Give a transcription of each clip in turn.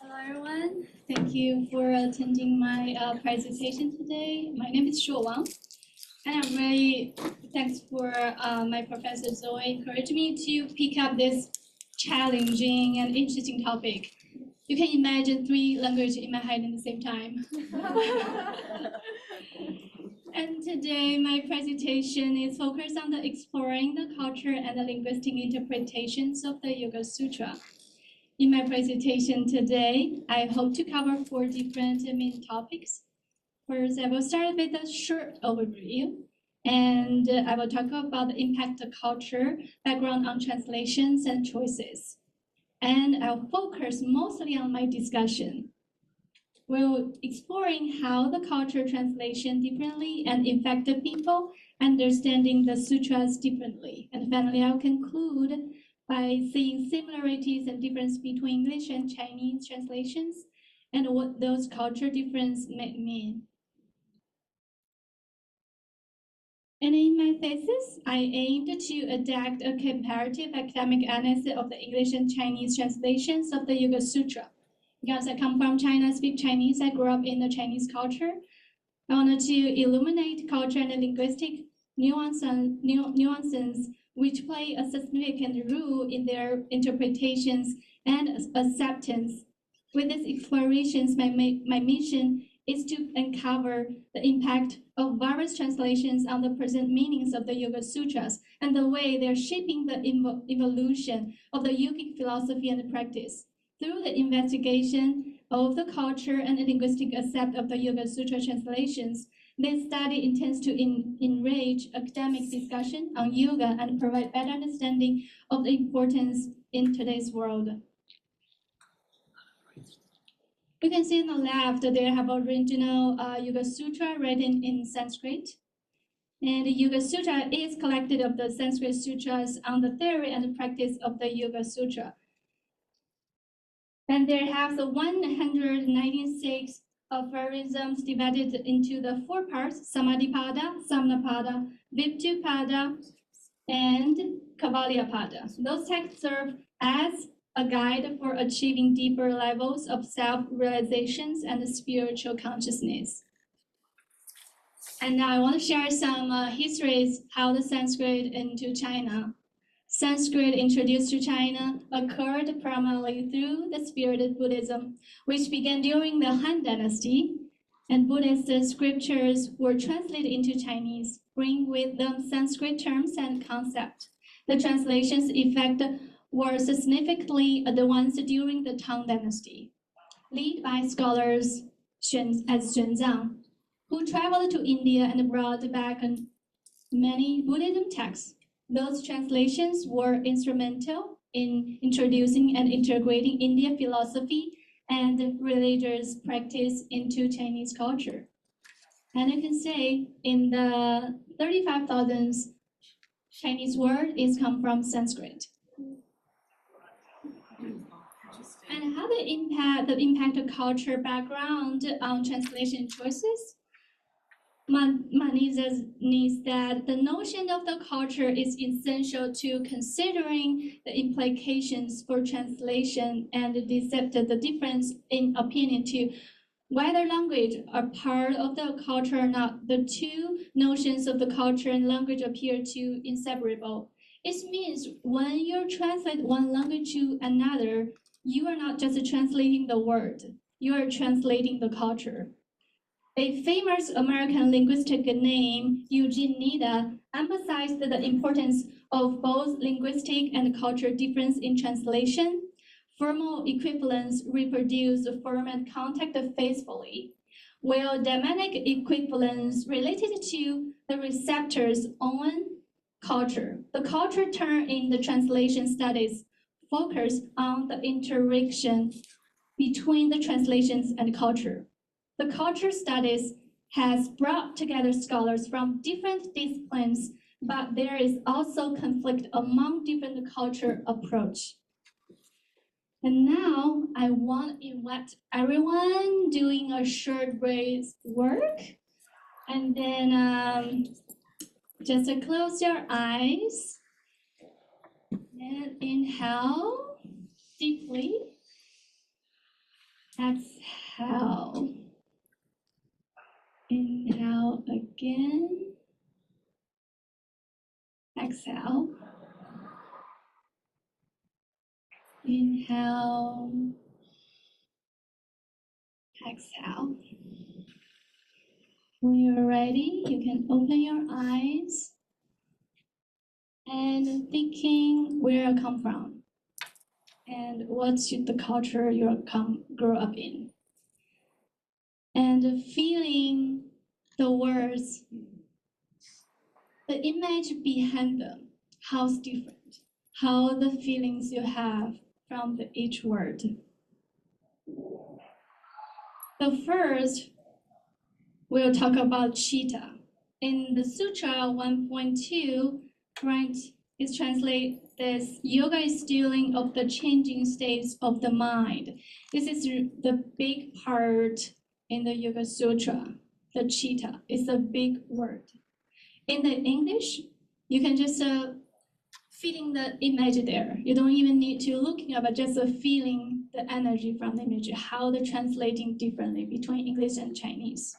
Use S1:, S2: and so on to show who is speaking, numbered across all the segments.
S1: Hello, everyone. Thank you for attending my presentation today. My name is Shuo Wang, and I'm really thanks for my professor Zoe encouraged me to pick up this challenging and interesting topic. You can imagine 3 languages in my head at the same time. And today my presentation is focused on exploring the culture and the linguistic interpretations of the Yoga-Sūtra. In my presentation today, I hope to cover 4 different main topics. First, I will start with a short overview, and I will talk about the impact of culture, background on translations and choices. And I'll focus mostly on my discussion. We'll exploring how the culture translation differently and affect the people understanding the sutras differently. And finally, I'll conclude by seeing similarities and difference between English and Chinese translations and what those culture differences may mean. And in my thesis, I aimed to adapt a comparative academic analysis of the English and Chinese translations of the Yoga-Sūtra. Because I come from China, speak Chinese, I grew up in the Chinese culture. I wanted to illuminate culture and linguistic nuances which play a significant role in their interpretations and acceptance. With these explorations, my mission is to uncover the impact of various translations on the present meanings of the Yoga Sutras and the way they're shaping the evolution of the yogic philosophy and practice. Through the investigation of the culture and linguistic aspect of the Yoga Sutra translations, this study intends to enrich academic discussion on yoga and provide better understanding of the importance in today's world. You can see on the left, they have original Yoga Sutra written in Sanskrit. And the Yoga Sutra is collected of the Sanskrit sutras on the theory and practice of the Yoga Sutra. And there have the 196 aphorisms divided into the 4 parts: Samadhipada, Samanapada, Viptupada, and Kavaliyapada. Those texts serve as a guide for achieving deeper levels of self-realizations and spiritual consciousness. And now I want to share some histories how the Sanskrit into China. Sanskrit introduced to China occurred primarily through the spirited Buddhism, which began during the Han Dynasty, and Buddhist scriptures were translated into Chinese, bringing with them Sanskrit terms and concepts. The translation's effect were significantly advanced during the Tang Dynasty, led by scholars as Xuanzang, who traveled to India and brought back many Buddhism texts. Those translations were instrumental in introducing and integrating Indian philosophy and religious practice into Chinese culture. And you can say in the 35,000 Chinese word is come from Sanskrit. And how the impact of culture background on translation choices? Means that the notion of the culture is essential to considering the implications for translation and the difference in opinion to whether language are part of the culture or not. The 2 notions of the culture and language appear to inseparable. It means when you translate one language to another, you are not just translating the word, you are translating the culture. A famous American linguistic named Eugene Nida emphasized the importance of both linguistic and cultural difference in translation. Formal equivalence reproduce the form and content faithfully, while dynamic equivalence related to the receptor's own culture. The culture term in the translation studies focus on the interaction between the translations and culture. The culture studies has brought together scholars from different disciplines, but there is also conflict among different culture approach. And now I want to invite everyone doing a short breath work, and then just close your eyes and inhale deeply. Exhale. Inhale again. Exhale. Inhale. Exhale. When you're ready, you can open your eyes and thinking where I come from and what's the culture you grow up in, and feeling the words, the image behind them, how's different, how the feelings you have from each word. The first, we'll talk about cheetah. In the Sutra 1.2, right, is translate this: yoga is stealing of the changing states of the mind. This is the big part in the Yoga-Sūtra. The cheetah is a big word. In the English, you can just feeling the image there. You don't even need to looking up, but just feeling the energy from the image, how they're translating differently between English and Chinese.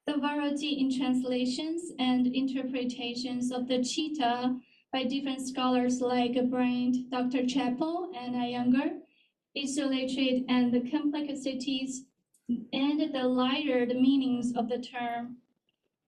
S1: The variety in translations and interpretations of the cheetah by different scholars like Brand, Dr. Chappell, and Iyengar, isolated and the complexities and the layered meanings of the term.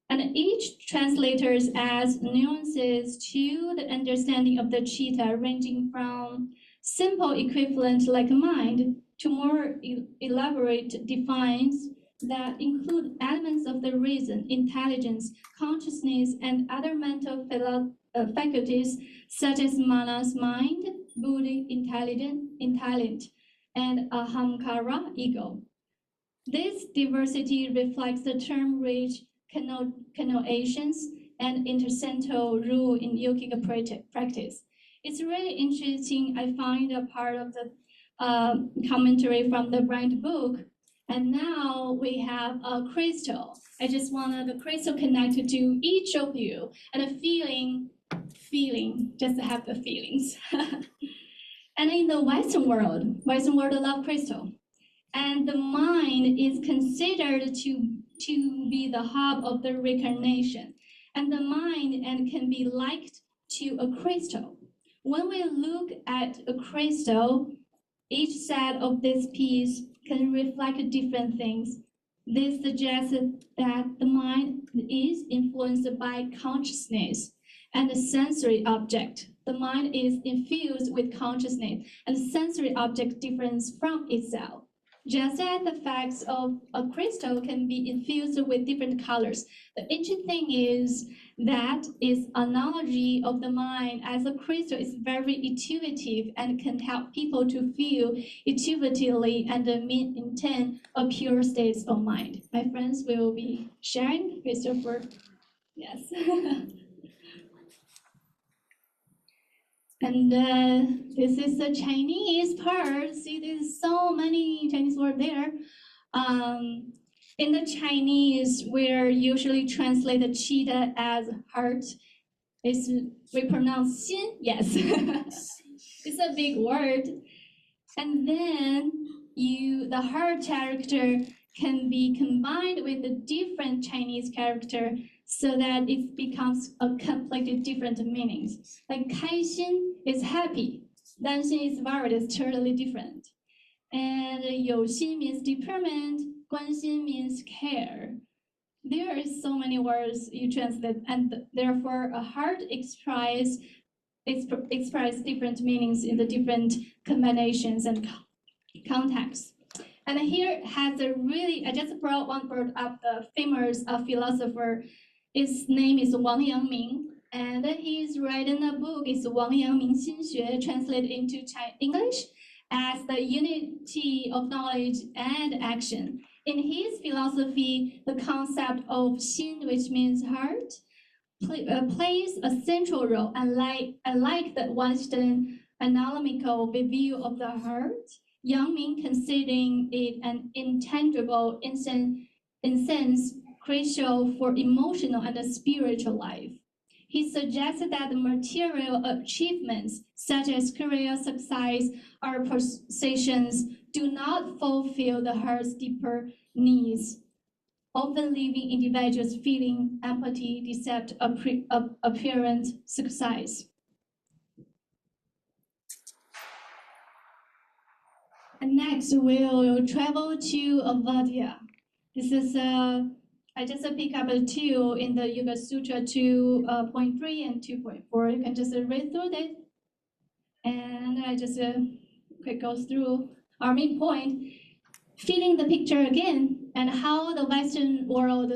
S1: And each translator adds nuances to the understanding of the cheetah, ranging from simple equivalent like mind to more elaborate defines that include elements of the reason, intelligence, consciousness, and other mental faculties such as manas, mind, buddhi, intellect, and ahamkara, ego. This diversity reflects the term-rich connotations and intercental rule in yogic practice. It's really interesting. I find a part of the commentary from the Brand book. And now we have a crystal. I just wanted the crystal connected to each of you and a feeling, just to have the feelings. And in the Western world love crystal. And the mind is considered to be the hub of the reincarnation. And the mind can be likened to a crystal. When we look at a crystal, each set of this piece can reflect different things. This suggests that the mind is influenced by consciousness and the sensory object. The mind is infused with consciousness, and the sensory object differs from itself. Just as the facts of a crystal can be infused with different colors, the interesting thing is that its analogy of the mind as a crystal is very intuitive and can help people to feel intuitively and maintain a pure state of mind. My friends will be sharing Christopher. Yes. And this is the Chinese part. See, there's so many Chinese words there. In the Chinese, we usually translate the cheetah as heart. We pronounce xin, yes. It's a big word. And then the heart character can be combined with the different Chinese character so that it becomes a completely different meanings. Like 开心 is happy, 担心 is worried, it's totally different. And 有心 means determined, 关心 means care. There are so many words you translate, and therefore a heart express different meanings in the different combinations and contexts. And here has a really, I just brought up the famous philosopher. His name is Wang and he's writing a book. It's Wang Yangming Xinxue, translated into English as the unity of knowledge and action. In his philosophy, the concept of xin, which means heart, plays a central role. Unlike the Western analytical review of the heart, Yangming considering it an intangible essence crucial for emotional and spiritual life. He suggested that the material achievements, such as career success or possessions, do not fulfill the heart's deeper needs, often leaving individuals feeling empty despite apparent success. And next, we'll travel to Avadia. This is I just pick up a two in the Yoga-Sūtra 2.3 and 2.4. You can just read through it. And I just quick go through our main point, feeling the picture again, and how the Western world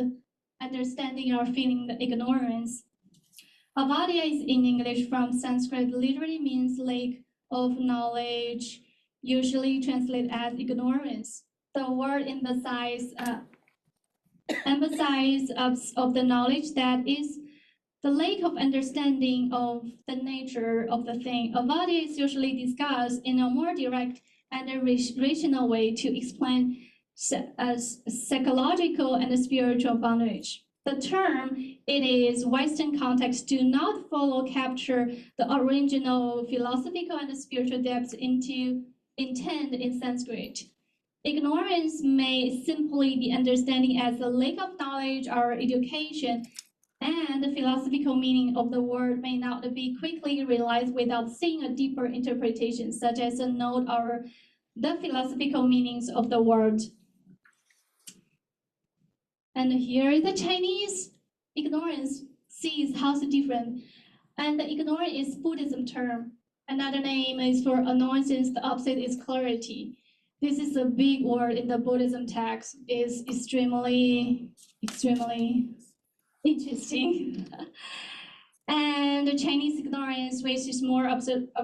S1: understanding or feeling the ignorance. Avadia is in English from Sanskrit, literally means lake of knowledge, usually translated as ignorance. The word emphasizes of the knowledge that is the lack of understanding of the nature of the thing. Avadia is usually discussed in a more direct and a rational way to explain psychological and spiritual bondage. The term, it is Western context, do not follow capture the original philosophical and spiritual depths into intent in Sanskrit. Ignorance may simply be understanding as a lack of knowledge or education, and the philosophical meaning of the word may not be quickly realized without seeing a deeper interpretation, such as a note or the philosophical meanings of the word. And here is the Chinese ignorance sees how it's different. And the ignorance is Buddhism term. Another name is for annoyance, the opposite is clarity. This is a big word in the Buddhism text, is extremely interesting. And the Chinese ignorance, which is more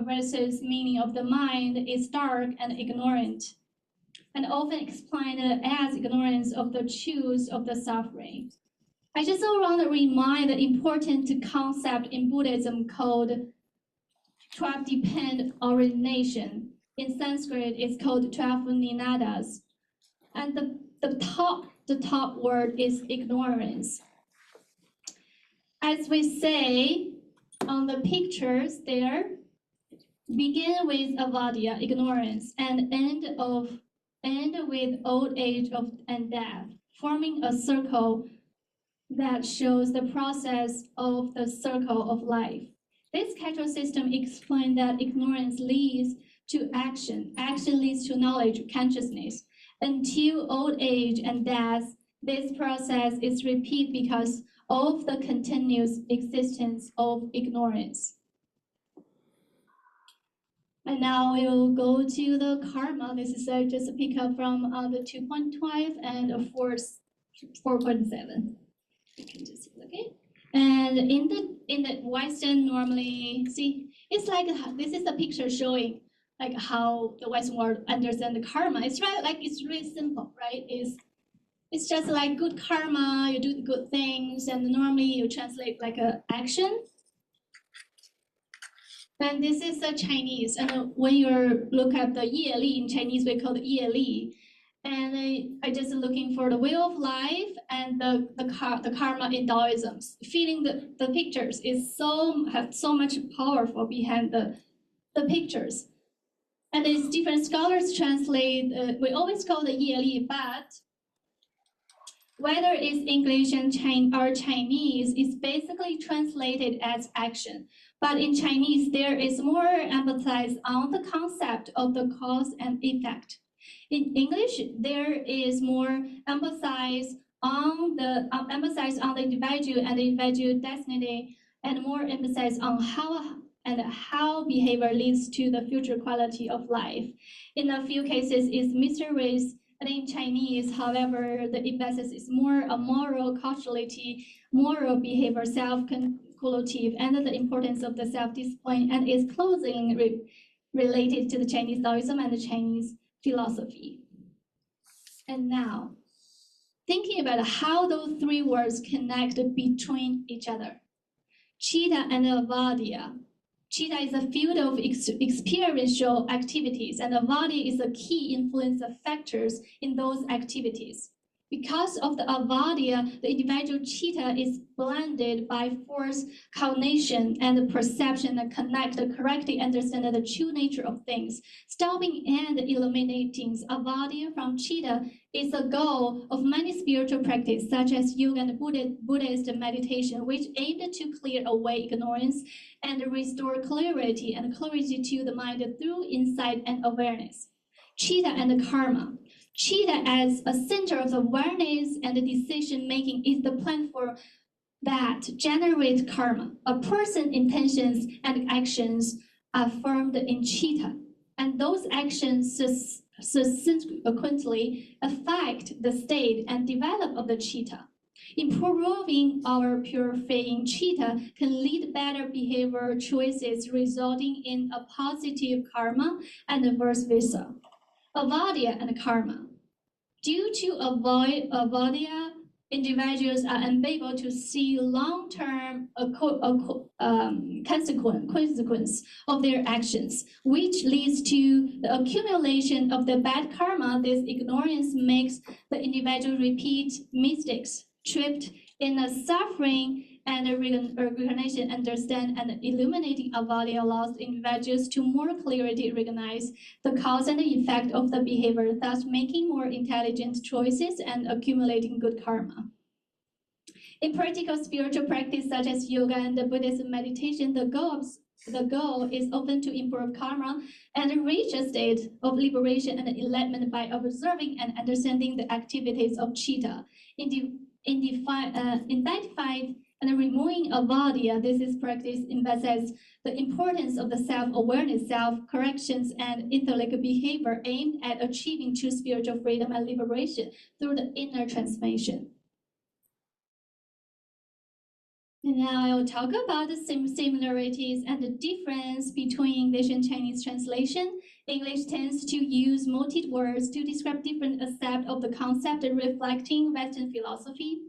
S1: versus meaning of the mind, is dark and ignorant, and often explained as ignorance of the truth of the suffering. I just want to remind the important concept in Buddhism called 12-dependent origination. In Sanskrit, it's called 12 ninadas. And the top word is ignorance. As we say on the pictures there, begin with avadia, ignorance, and end with old age and death, forming a circle that shows the process of the circle of life. This causal system explains that ignorance leads to action, action leads to knowledge, consciousness. Until old age and death, this process is repeated because of the continuous existence of ignorance. And now we will go to the karma. This is just a pickup from the 2.5 and 4.7. You can just see, okay? And in the Western normally, see, it's like this is a picture showing like how the Western world understands the karma. It's right, like it's really simple, right? It's just like good karma, you do the good things, and normally you translate like a action. And this is a Chinese, and when you look at the Ye Li in Chinese, we call it Ye Li. And I just looking for the wheel of life and the karma in Taoism. Feeling the pictures is have so much powerful behind the pictures. And these different scholars translate, we always call the Ye Li, but whether it's English and or Chinese, it's basically translated as action. But in Chinese, there is more emphasis on the concept of the cause and effect. In English, there is more emphasis on the individual and the individual destiny, and more emphasis on how behavior leads to the future quality of life. In a few cases, it's mysterious. And in Chinese, however, the emphasis is more a moral causality, moral behavior, self-conclusive, and the importance of the self-discipline, and is closely related to the Chinese Taoism and the Chinese philosophy. And now, thinking about how those three words connect between each other. Chitta and avadia. Chitta is a field of experiential activities, and avadia is a key influence of factors in those activities. Because of the avadya, the individual chitta is blended by force, cognition, and perception that connect to correctly understand the true nature of things. Stopping and eliminating avadya from chitta is the goal of many spiritual practices, such as yoga and Buddhist meditation, which aimed to clear away ignorance and restore clarity to the mind through insight and awareness. Chitta and karma. Chitta as a center of awareness and decision making is the platform that generates karma. A person's intentions and actions are formed in chitta, and those actions subsequently affect the state and development of the chitta. Improving our purifying chitta can lead better behavior choices, resulting in a positive karma and vice versa. Avadya and karma. Due to avadya, individuals are unable to see long-term consequence of their actions, which leads to the accumulation of the bad karma. This ignorance makes the individual repeat mistakes, trapped in a suffering and recognition, understand and illuminating avadya allows individuals to more clearly recognize the cause and the effect of the behavior, thus making more intelligent choices and accumulating good karma. In practical spiritual practice such as yoga and Buddhist meditation, the goal is often to improve karma and reach a state of liberation and enlightenment by observing and understanding the activities of chitta. Identified and removing avadya, this is practice emphasizes the importance of the self-awareness, self-corrections, and intellect behavior aimed at achieving true spiritual freedom and liberation through the inner transformation. And now I will talk about the similarities and the difference between English and Chinese translation. English tends to use multiple words to describe different aspects of the concept, reflecting Western philosophy,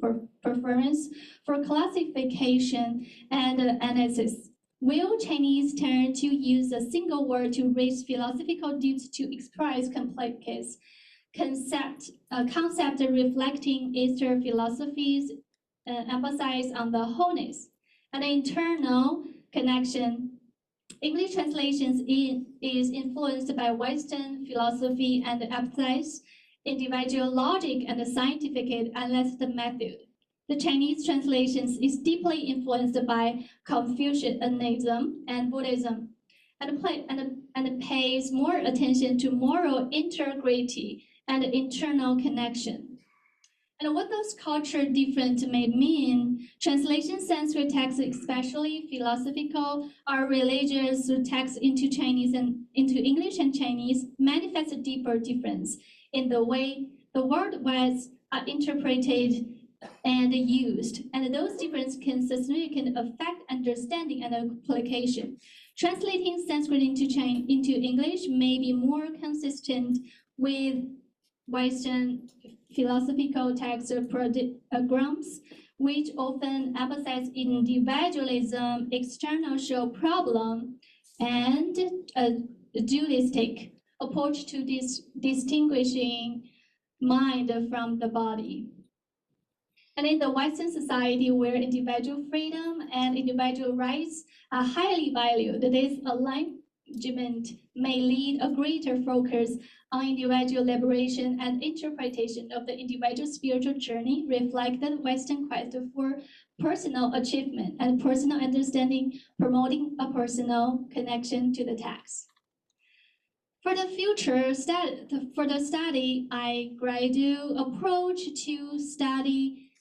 S1: preference for classification and analysis. While Chinese tend to use a single word to reach philosophical depths to express complex concept reflecting Eastern philosophies emphasize on the wholeness and internal connection. English translations is influenced by Western philosophy and emphasizes individual logic and scientific analysis method. The Chinese translations is deeply influenced by Confucianism and Buddhism, and pays more attention to moral integrity and internal connection. And what those culture different may mean, translation Sanskrit texts, especially philosophical or religious texts into Chinese and into English and Chinese, manifest a deeper difference in the way the words are interpreted and used. And those differences can significantly affect understanding and application. Translating Sanskrit into English may be more consistent with Western philosophical text programs, which often emphasize individualism, external show problem, and a dualistic approach to distinguishing mind from the body. And in the Western society, where individual freedom and individual rights are highly valued, this alignment may lead a greater focus on individual liberation and interpretation of the individual spiritual journey, reflected Western quest for personal achievement and personal understanding, promoting a personal connection to the text. For the future study, I gradual approach to study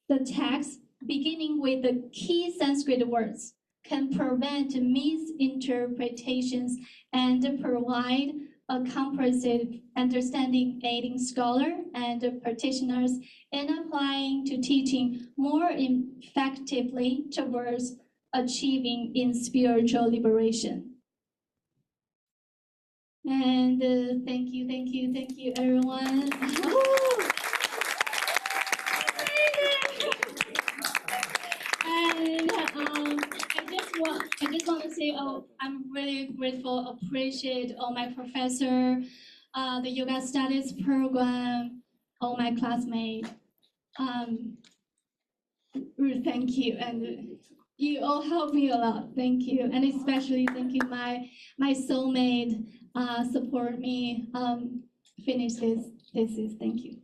S1: the text, beginning with the key Sanskrit words, can prevent misinterpretations and provide a comprehensive understanding, aiding scholars and practitioners in applying to teaching more effectively towards achieving in spiritual liberation. And thank you, everyone. And I just want to say, I'm really grateful, appreciate all my professor, the yoga studies program, all my classmates. Thank you, and you all helped me a lot. Thank you, and especially thank you my soulmate support me finish this thesis. Thank you.